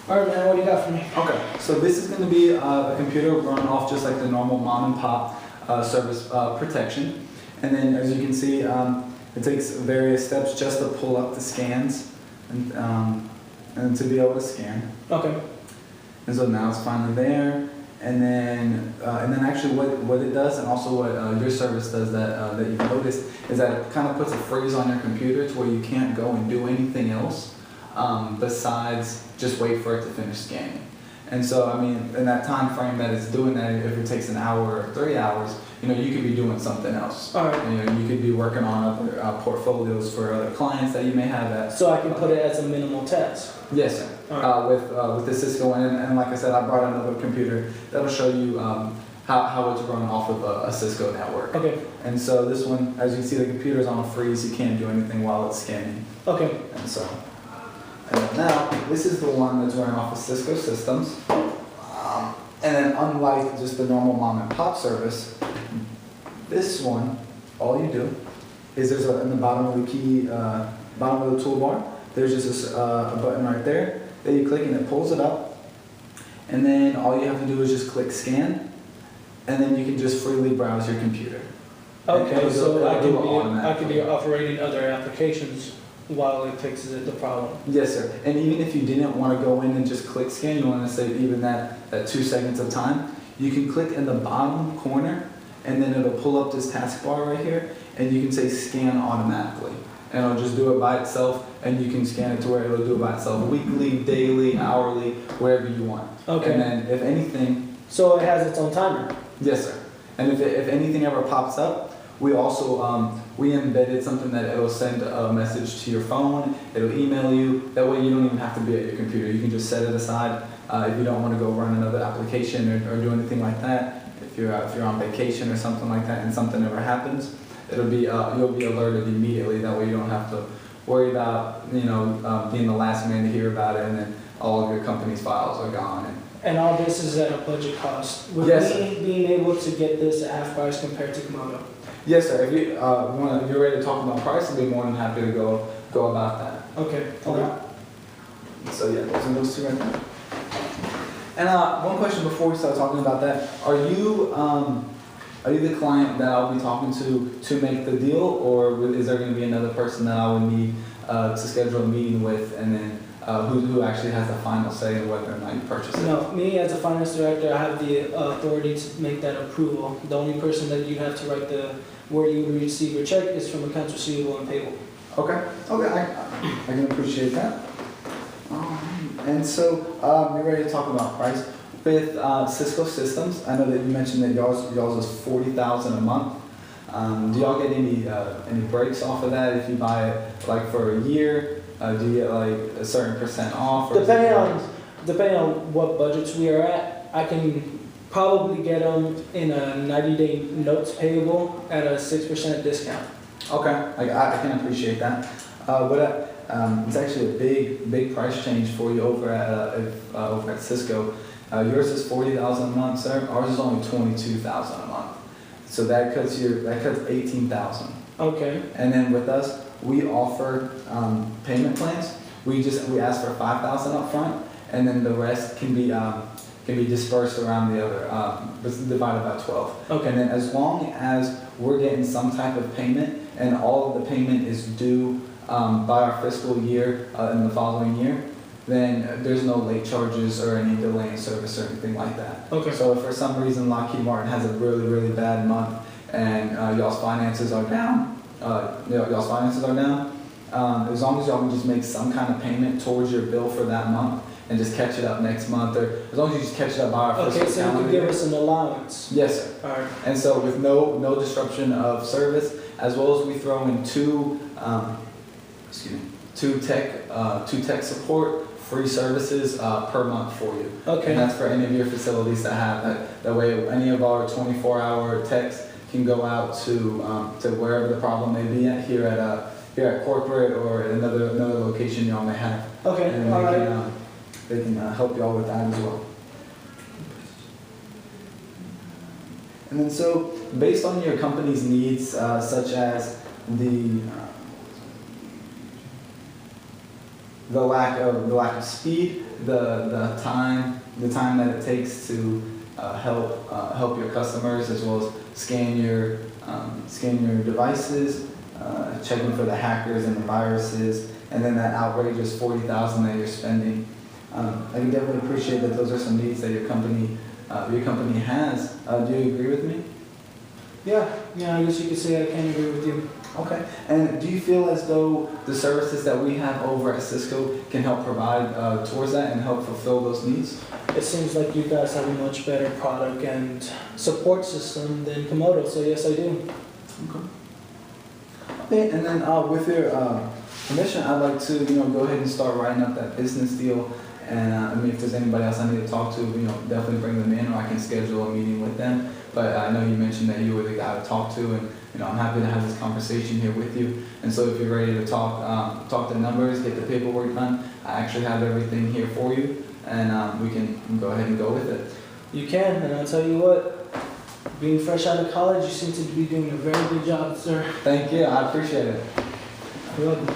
All right, man, what do you got for me? Okay, so this is going to be a computer run off just like the normal mom and pop service protection. And then as you can see, it takes various steps just to pull up the scans and to be able to scan. Okay. And so now it's finally there. And then actually what it does, and also what your service does that you've noticed, is that it kind of puts a freeze on your computer to where you can't go and do anything else besides just wait for it to finish scanning. And so, I mean, in that time frame that it's doing that, if it takes an hour or 3 hours, you know, you could be doing something else. All right. You know, you could be working on other portfolios for other clients that you may have at. So I can put it as a minimal test? Yes, sir. Right. With the CISCO, and like I said, I brought another computer that'll show you how it's run off of a CISCO network. Okay. And so this one, as you can see, the computer's on a freeze. You can't do anything while it's scanning. Okay. And so, and now this is the one that's running off of CISCO systems. And then unlike just the normal mom and pop service, this one, all you do is there's in the bottom of the key, bottom of the toolbar, there's just a button right there that you click and it pulls it up. And then all you have to do is just click scan, and then you can just freely browse your computer. Okay, so I could be operating other applications while it fixes the problem. Yes, sir. And even if you didn't want to go in and just click scan, you want to save even that 2 seconds of time, you can click in the bottom corner, and then it'll pull up this taskbar right here, and you can say scan automatically. And it'll just do it by itself, and you can scan it to where it'll do it by itself weekly, daily, hourly, wherever you want. Okay. And then if anything... So it has its own timer? Yes, sir. And if anything ever pops up, we also we embedded something that it'll send a message to your phone, it'll email you. That way you don't even have to be at your computer. You can just set it aside if you don't want to go run another application or do anything like that. If you're on vacation or something like that and something ever happens, it'll be you'll be alerted immediately. That way you don't have to worry about being the last man to hear about it, and then all of your company's files are gone. And all this is at a budget cost. With Yes, me being able to get this at half price compared to Komodo. Yes, sir. If you're ready to talk about price, I'd be more than happy to go about that. Okay. Okay. So yeah, those two right there. And one question before we start talking about that: Are you the client that I'll be talking to make the deal, or is there going to be another person that I would need to schedule a meeting with, and then who actually has the final say in whether or not you purchase it? No, me as a finance director, I have the authority to make that approval. The only person that you have to write where you would receive your check is from accounts receivable and payable. Okay, I can appreciate that. And so you're ready to talk about price. With CISCO systems, I know that you mentioned that y'all's is $40,000 a month. Do y'all get any breaks off of that if you buy it like for a year? Do you get like a certain % off? Or depending on what budgets we are at, I can probably get them in a 90-day notes payable at a 6% discount. Okay, I can appreciate that. It's actually a big price change for you over at CISCO. Yours is $40,000 a month, sir. Ours is only $22,000 a month. So that cuts $18,000. Okay. And then with us, we offer payment plans. We ask for $5,000 up front, and then the rest can be dispersed around the other, divided by 12. Okay. And then as long as we're getting some type of payment, and all of the payment is due by our fiscal year in the following year, then there's no late charges or any delay in service or anything like that. Okay. So if for some reason Lockheed Martin has a really bad month and y'all's finances are down, as long as y'all can just make some kind of payment towards your bill for that month and just catch it up next month, or as long as you just catch it up by our fiscal calendar. Okay, so you can give us an allowance. Yes, sir. All right. And so with no disruption of service, as well as we throw in two tech support free services per month for you. Okay. And that's for any of your facilities that have that. That way, any of our 24-hour techs can go out to wherever the problem may be at here at corporate or at another location y'all may have. Okay. And they can help y'all with that as well. And then so, based on your company's needs, such as the the lack of speed, the time that it takes to help your customers, as well as scan your devices, checking for the hackers and the viruses, and then that outrageous $40,000 that you're spending. I can definitely appreciate that those are some needs that your company has. Do you agree with me? Yeah, I guess you could say I can agree with you. Okay. And do you feel as though the services that we have over at Cisco can help provide towards that and help fulfill those needs? It seems like you guys have a much better product and support system than Komodo, so yes, I do. Okay, and then with your permission, I'd like to go ahead and start writing up that business deal. And I mean, if there's anybody else I need to talk to, definitely bring them in, or I can schedule a meeting with them. But I know you mentioned that you were the guy to talk to, and I'm happy to have this conversation here with you. And so if you're ready to talk the numbers, get the paperwork done, I actually have everything here for you, and we can go ahead and go with it. You can, and I'll tell you what, being fresh out of college, you seem to be doing a very good job, sir. Thank you, I appreciate it. You're welcome.